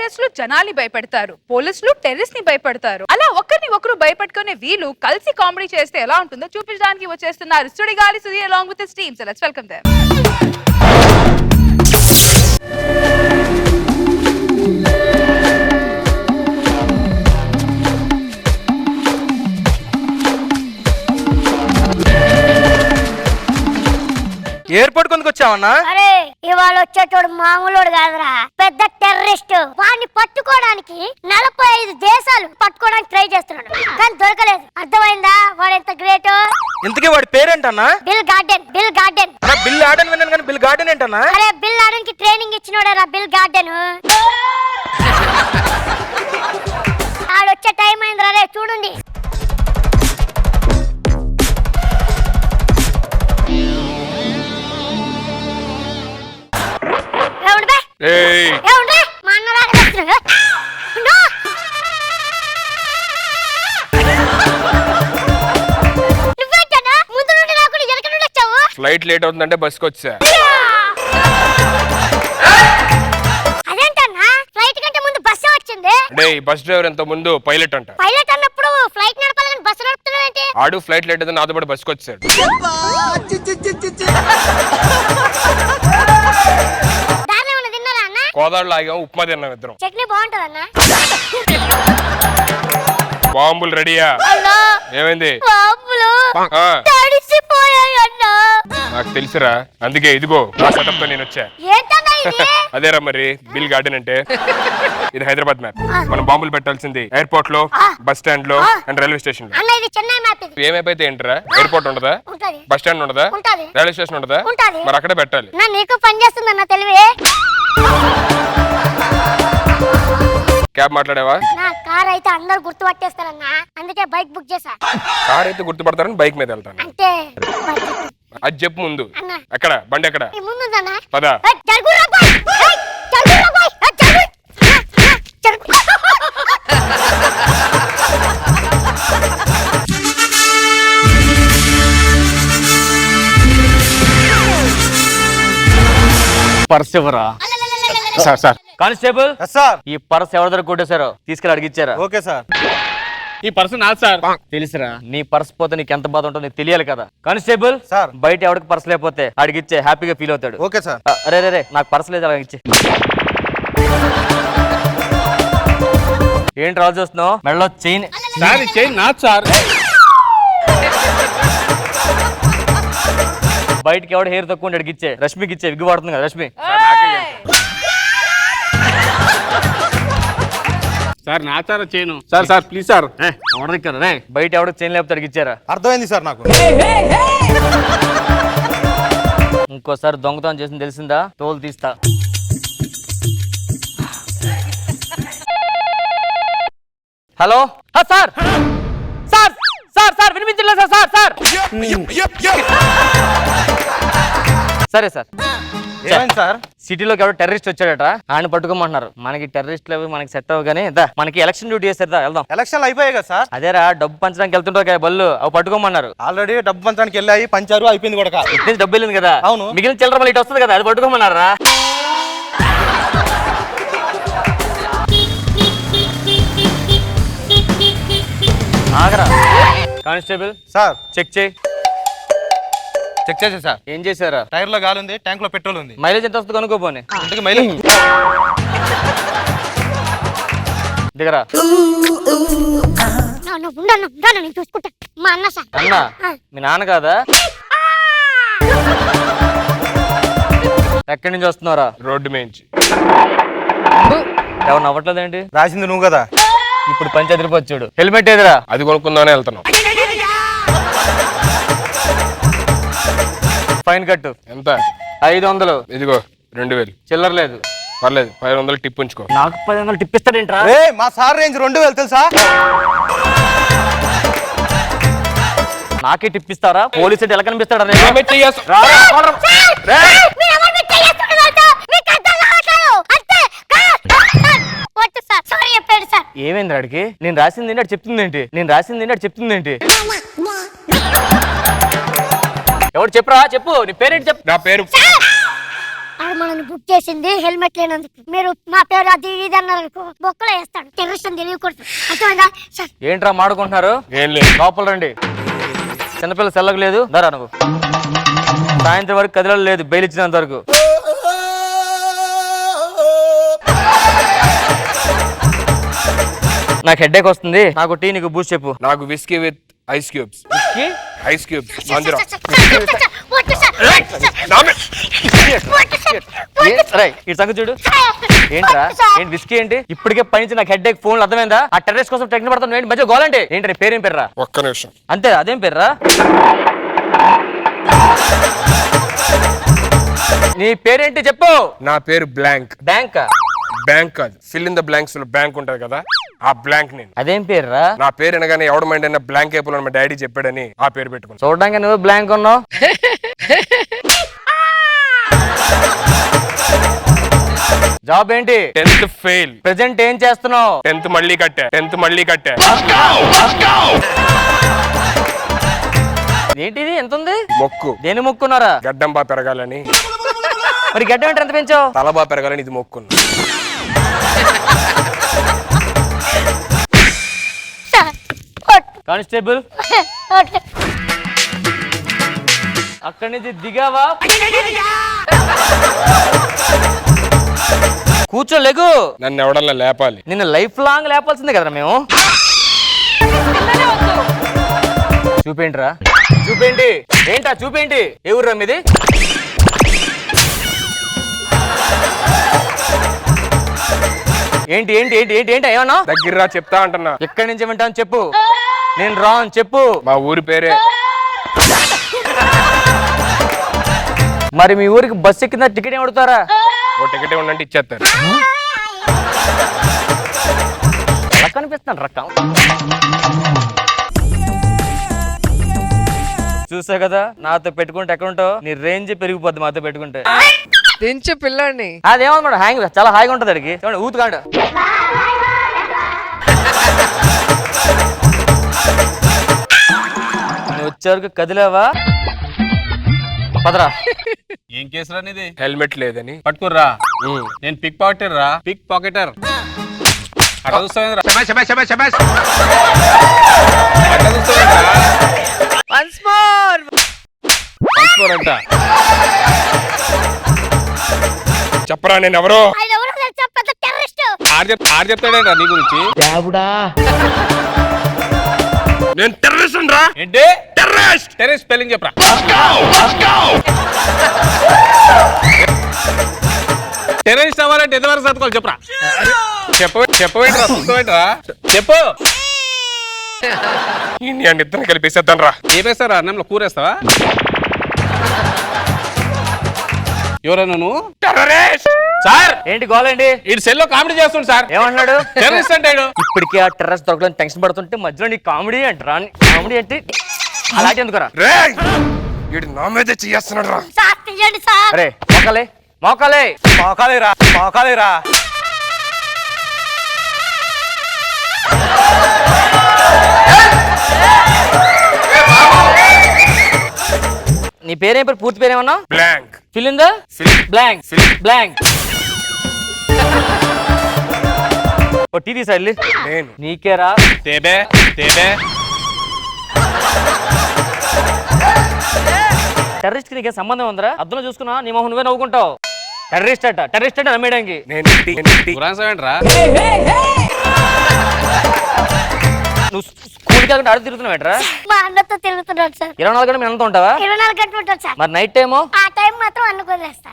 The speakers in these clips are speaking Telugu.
టెర్రరిస్టులు జనాల్ని భయపెడతారు, పోలీసులు టెర్రరిస్ట్ ని భయపెడతారు. అలా ఒకరిని ఒకరు భయపెట్టుకునే వీళ్ళు కలిసి కామెడీ చేస్తే ఎలా ఉంటుందో చూపించడానికి వచ్చేస్తున్నారు Sudigali Sudheer along with his team. So let's welcome them. Airport కొందుకు వచ్చావన్నా? అరే ఇవాళ వచ్చేటోడు మామూలుడు కాదురా, పెద్ద టెర్రరిస్ట్. వాడిని పట్టుకోవడానికి 45 దేశాలు పట్టుకోవడానికి ట్రై చేస్తున్నాడు, కానీ దొరకలేదు. అర్థమైందా వాడు ఎంత గ్రేట్? ఇంతకీ వాడి పేరేంటన్నా? Bill Garden. Bill Garden. Bill ఆడన్ విన్నాను కానీ బిల్ గార్డెన్ ఏంటన్నా? అరే బిల్ ఆడన్ కి ట్రైనింగ్ ఇచ్చినోడరా బిల్ గార్డెన్. ఆడొచ్చే టైం అయిందిరా, రే చూడండి. మా అన్న రాక ముందు నుండి రాకుండా ఎనక నుండి వచ్చావు. ఫ్లైట్ లేట్ అవుతుందంటే బస్కి వచ్చా. అదేంటన్నా ఫ్లైట్ కంటే ముందు బస్ వచ్చింది? అంటే ఈ బస్ డ్రైవర్ ఎంత ముందు పైలట్ అంట. పైలట్ అన్నప్పుడు ఫ్లైట్ నడపాలని బస్ నడుపుతున్నాడంటే? ఆడు ఫ్లైట్ లేట్ అయితే నాతో పాటు బస్కి వచ్చాడు. కోదాడులో ఆగాం, ఉప్మా తిన్నాం ఇద్దరం. చట్నీ బాగుంటదన్నా. బాంబులు రెడీయా? ఏమైంది? నాకు తెలుసురా, అందుకే ఇదిగో నా సెటప్ తో నేను వచ్చా. అదేరా మరి బిల్ గార్డెన్ అంటే. ఇది హైదరాబాద్ మ్యాప్. మనం బాంబులు పెట్టాల్సింది ఎయిర్పోర్ట్ లో, బస్ స్టాండ్ లో అండ్ రైల్వే స్టేషన్ లో. ఏ మ్యాప్ అయితే ఏంటరా? ఎయిర్పోర్ట్ ఉండదా? బస్ స్టాండ్ ఉండదా? రైల్వే స్టేషన్ ఉండదా? మరి అక్కడే పెట్టాలి. నీకు పని చేస్తుందన్న తెలివి. క్యాబ్ మాట్లాడావా? నా కార్ అయితే అందరు గుర్తుపట్టేస్తారన్నా, అందుకే బైక్ బుక్ చేశా. కార్ అయితే గుర్తుపడతారని బైక్ మీద వెళ్తాను. అంటే అది చెప్పు ముందు. ఎక్కడ బండి ఎక్కడ? ముందుందన్నా. పదా. పర్స్ ఎవరా? సార్ కానిస్టేబుల్ సార్, ఈ పర్స్ ఎవరి దగ్గర కొట్టేశారో తీసుకెళ్ళి అడిగిచ్చారా? Okay sir. ఈ పర్స్ నాది సార్. తెలుసురా, నీ పర్స్ పోతే నీకు ఎంత బాధ ఉంటుందో నీకు తెలియాలి కదా. కానిస్టేబుల్ సార్, బయట ఎవరికి పర్స్ లేకపోతే అడిగిచ్చే, హ్యాపీగా ఫీల్ అవుతాడు. Okay sir. అరే రే నాకు పర్స్ లేదు, అలాగే ఇచ్చే. ఏంటి రాజు చూస్తున్నావు? మెడలో చైన్. సార్ చైన్ నాది సార్. బయటకి ఎవడు హెయిర్ తక్కువ అడిగిచ్చే. రష్మికి ఇచ్చే, విగ్గు పడుతుంది కదా రష్మి. సార్ నా sir chain. Sir sir please sir. రే బయట ఎవడికి చైన్ లేకపోతే అడిగిచ్చారా? అర్థమైంది సార్ నాకు. ఇంకోసారి దొంగతనం చేసింది తెలిసిందా తోలు తీస్తా. Hello sir sir sir sir వినిపించలేదు సార్. సార్ సరే సార్. ఏమైంది సార్? సిటీలోకి ఎవడో టెర్రరిస్ట్ వచ్చాడట, ఆయన పట్టుకోమంటున్నారు. మనకి టెర్రరిస్ట్లు అవి మనకి సెట్ అవ్వ కానీ మనకి ఎలక్షన్ డ్యూటీ చేస్తారు, వెళ్దాం. ఎలక్షన్లు అయిపోయాయి కదా సార్? అదేరా డబ్బు పంచడానికి వెళ్తుంటారు బళ్ళు, అవి పట్టుకోమన్నారు. ఆల్రెడీ డబ్బు పంచడానికి వెళ్ళాయి, పంచారు, అయిపోయింది కూడా. ఇటు డబ్బు వెళ్ళింది కదా. అవును. మిగిలిన చిల్లర మళ్ళీ ఇటు వస్తుంది కదా, అది పట్టుకోమన్నారా? ఆగరా కానిస్టేబుల్ సార్, చెక్ చేయి. చెక్ చేసే సార్. ఏం చేశారా? టైర్ లో గాలి ఉంది, ట్యాంక్ లో పెట్రోల్ ఉంది. మైలేజ్ ఎంత వస్తుంది కనుక్కోపోని. ఇంతకీ మైలేజ్ దిగరా. చూసుకుంటా మా అన్న సార్. అన్నా మీ నాన్న కాదా? ఎక్కడి నుంచి వస్తున్నారా? రోడ్డు మేంచి. ఎవరు నవ్వట్లేదేంటి? రాసింది నువ్వు కదా. ఇప్పుడు పంచాయతీ వచ్చాడు. హెల్మెట్ ఏదిరా? అది కొనుక్కుందామని వెళ్తున్నాం. ఫైన్ కట్టు. ఎంత? 500. ఇదిగో 2000. చిల్లర లేదు. పర్లేదు, 500 టిప్ ఉంచుకో. నాకు 500 టిప్ ఇస్తాడేంట్రా? మా సార్ రేంజ్ 2000 తెలుసా? నాకే టిప్ ఇస్తారా? పోలీసు ఎలా కనిపిస్తాడా? ఏమైంది అడిగి? నేను రాసింది ఏంటి అటు చెప్తుంది ఏంటి? ఎవరు చెప్పురా? చెప్పు నీ పేరేంటి? చెప్పు. నా పేరు ఆడు మనల్ని బుక్ చేసింది హెల్మెట్ లేనందుకు. మీరు మా పేరు అది ఇది అన్నారు అనుకో, బొక్కలో వేస్తాడు. టెర్రరిస్ట్ అని తెలియకూడదు. అర్థమైందా సార్? ఏంట్రా మాడుకుంటున్నారు? ఏం లేదు. లోపల రండి. చిన్నపిల్ల సెల్లకు లేదు, దరా నువ్వు. సాయంత్రం వరకు కదిలో లేదు, బెయిల్ ఇచ్చినంత వరకు. నాకు హెడ్ఏక్ వస్తుంది, నాకు టీ, నీకు బూస్ట్ చెప్పు. నాకు whisky with ice cubes. Ice cubes Andhra. వద్దు సార్, వద్దు సార్, ఈ సంగతి చూడు. ఏంట్రా ఏంటి విస్కీ ఏంటి? ఇప్పటికే పని నాకు హెడ్ఏక్, ఫోన్ అర్థమైందా? ఆ టెర్రరిస్ట్ కోసం టెక్నిక్ పడతాను ఏంటి మధ్య గోలంటే ఏంటి? పేరేం పేర్రా? ఒక్క నిమిషం. అంతే, అదేం పేర్రా? నీ పేరేంటి చెప్పు. నా పేరు బ్లాంక్. బ్యాంక్? బ్యాంక్ కాదు, ఫిల్ ఇన్ ద బ్లాంక్స్ లో బ్యాంక్ ఉంటది కదా, ఆ బ్లాంక్ నేను. అదేం పేర్రా? నా పేరు అనగానే ఎవడ మైండ్ అయినా బ్లాంక్ అయిపోయిన మా డాడీ చెప్పాడని ఆ పేరు పెట్టుకున్నా. చూడడానికి నువ్వు బ్లాంక్ ఉన్నావు. జాబ్ ఏంటి? 10th fail. ప్రెజెంట్ ఏం చేస్తున్నావు? 10th మళ్ళీ కట్టా. ఏంటిది ఎంత ఉంది? మొక్కు. దేని మొక్కున్నారా? గడ్డం బా పెరగాలని. మరి గడ్డం ఏంటి ఎంత పెంచావు? తల బా పెరగాలని ఇది మొక్కున్నా. సార్, వద్దు. కానిస్టేబుల్ వద్దు. అక్కడి నుంచి దిగావా? కూర్చోలేగు. నన్ను ఎవడన్నా లేపాలి. నిన్ను లైఫ్ లాంగ్ లేపాల్సిందే కదరా మేము. చూపేంట్రా? చూపేంటి? ఏంటా చూపేంటి? ఏ ఊర్రా మీది? ఏంటి ఏంటి ఏంటి ఏంటి ఏంటి ఏమన్నా? దగ్గర చెప్తా అంటున్నా. ఎక్కడి నుంచి వింటాను చెప్పు. నేను రాను చెప్పు. మా ఊరి పేరే. మరి మీ ఊరికి బస్ ఎక్కిందా టికెట్ ఏమి అడుగుతారా? ఓ టికెట్ ఉండంటే ఇచ్చేస్తారు. ఎలా కనిపిస్తాను రకం? చూసా కదా, నాతో పెట్టుకుంటే ఎక్కడుంటో నీ రేంజ్ పెరిగిపోద్ది మాతో పెట్టుకుంటే. దించు పిల్లాడిని. అదేమన్నమాట హ్యాంగ్ చాలా హాయిగా ఉంటుంది అడిగి ఊతుకాండ. నువ్వు వచ్చే వరకు కదిలేవా? పదరా. ఏం కేసురా నీది? హెల్మెట్ లేదని పట్టుకుర్రా. నేను పిక్ పాకెటర్ రా, పిక్ పాకెటర్. అట్లా చూస్తావేంద్రా? అట్లా చూస్తావేంద్రా? Once more. తీసుకోరంట. చెప్పరా నేను ఎవరో? ఆయన ఎవరో తెలుసా? పెద్ద టెర్రరిస్ట్. ఆడు చెప్తాడేంట్రా నీ గురించి? నేను టెర్రరిస్ట్ రా. ఏంటి? టెర్రరిస్ట్. టెర్రరిస్ట్ స్పెల్లింగ్ చెప్పరా? టెర్రరిస్ట్ అవ్వాలంటే ఎంతవరకు చదువుకోవాలి చెప్పరా? చెప్పవేంట్రా? చూస్తావేంట్రా? చెప్పు. ఇండియన్ ఇద్దరిని కలిపేసేద్దాం రా. ఏమేస్తారా? అన్నంలో కూరేస్తావా? ఎవరైనా నువ్వు? టెర్రరిస్ట్ సార్ ఏంటి గోలండి? ఇటు సెల్లో కామెడీ చేస్తుండు సార్. ఏమంటున్నాడు? టెర్రరిస్ట్ అంటాడు. ఇప్పటికే ఆ టెర్రస్ దొరకలని టెన్షన్ పడుతుంటే మధ్యలో నీ కామెడీ అంటారా? కామెడీ అంటే అలాంటి ఎందుకురా? రేయ్ వీడు నా మీదే చేస్తున్నాడు రా. సార్ తీయండి సార్. అరే మోకాలే మోకాలే మోకాలేరా. నీ పేరేం పేరు? పూర్తి పేరేమన్నా? Blank. Fill in the blank. Blank. ఓ టీ తీసా వెళ్ళి. నేను నీకేరా? తేబే. టెర్రరిస్ట్ కి నీకే సంబంధం ఉందిరా? అద్దంలో చూసుకున్నా నీ మొహం నువ్వే నవ్వుకుంటావు. టెర్రరిస్ట్ అంటే నమ్మేయడానికి. నేను గురాంసమేంట్రా? నువ్వు స్కూల్కి వెళ్ళకుండా ఆడు తిరుగుతున్నావు ఏంట్రా? మా అన్నతో తిరుగుతున్నాడు సార్. 24 గంటలు మేము అంతా ఉంటావా? 24 గంటలు ఉంటాడు సార్. మరి నైట్ టైము? ఆ టైం మాత్రం అనుకోలేస్తా.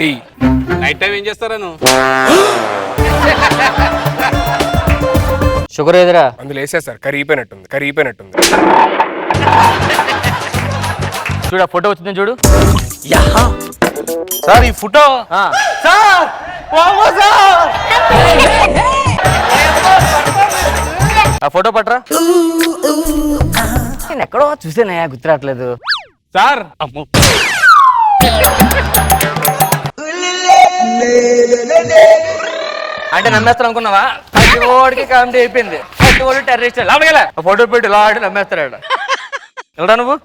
టీ. నైట్ టైం ఏం చేస్తారా నువ్వు? షుగర్ ఏదిరా? అందులో వేసేసారు. కరిగిపోయినట్టుంది. చూడు ఆ ఫోటో వచ్చింది చూడు. సార్ ఈ ఫోటో సార్ ఆ ఫోటో పట్రా. నేను ఎక్కడో చూసానయ్యా, గుర్తురావట్లేదు. సార్ అమ్మో. అంటే నమ్మేస్తాను అనుకున్నావా? ప్రతి ఓడికి కామెడీ అయిపోయింది. ప్రతి ఓడి టెర్రరిస్ట్. లాభగల ఫోటో పెట్టి ఇలా ఆడి నమ్మేస్తాడు. వెళ్ళరా నువ్వు?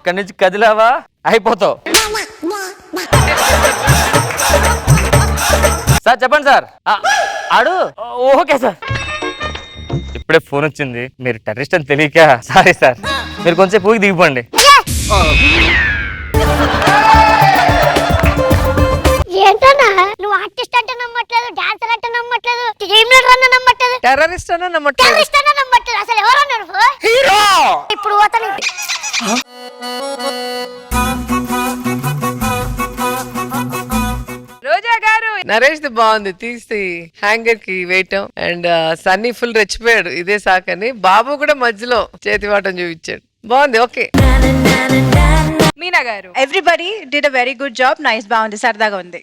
ఇక్కడి నుంచి కదిలావా అయిపోతావు. సార్ చెప్పండి సార్. ఆడు ఓకే సార్. ఇప్పుడే ఫోన్ వచ్చింది, మీరు టెర్రరిస్ట్ అని తెలియక. సారీ సార్, మీరు కొంచెం ఊరికి దిగిపోండి. ఏంటన్నా నువ్వు ఆర్టిస్ట్ అంటే నమ్మట్లేదు, డాన్సర్ అంటే నమ్మట్లేదు, టీమ్ లీడర్ అన్న నమ్మట్లేదు, టెర్రరిస్ట్ అన్న నమ్మట్లేదు. టెర్రరిస్ట్ అన్న నమ్మట్లేదు. అసలు ఎవరన్నా నువ్వు? హీరో. ఇప్పుడు పోతాను. రోజా గారు నరేష్ ది బాగుంది, తీసి హ్యాంగర్ కి వేయటం. అండ్ సన్నీ ఫుల్ రెచ్చిపోయాడు ఇదే సాకని. బాబు కూడా మధ్యలో చేతివాటం చూపించాడు, బాగుంది. ఓకే. మీనా గారు everybody did a very good job. Nice, బాగుంది, సరదాగా ఉంది.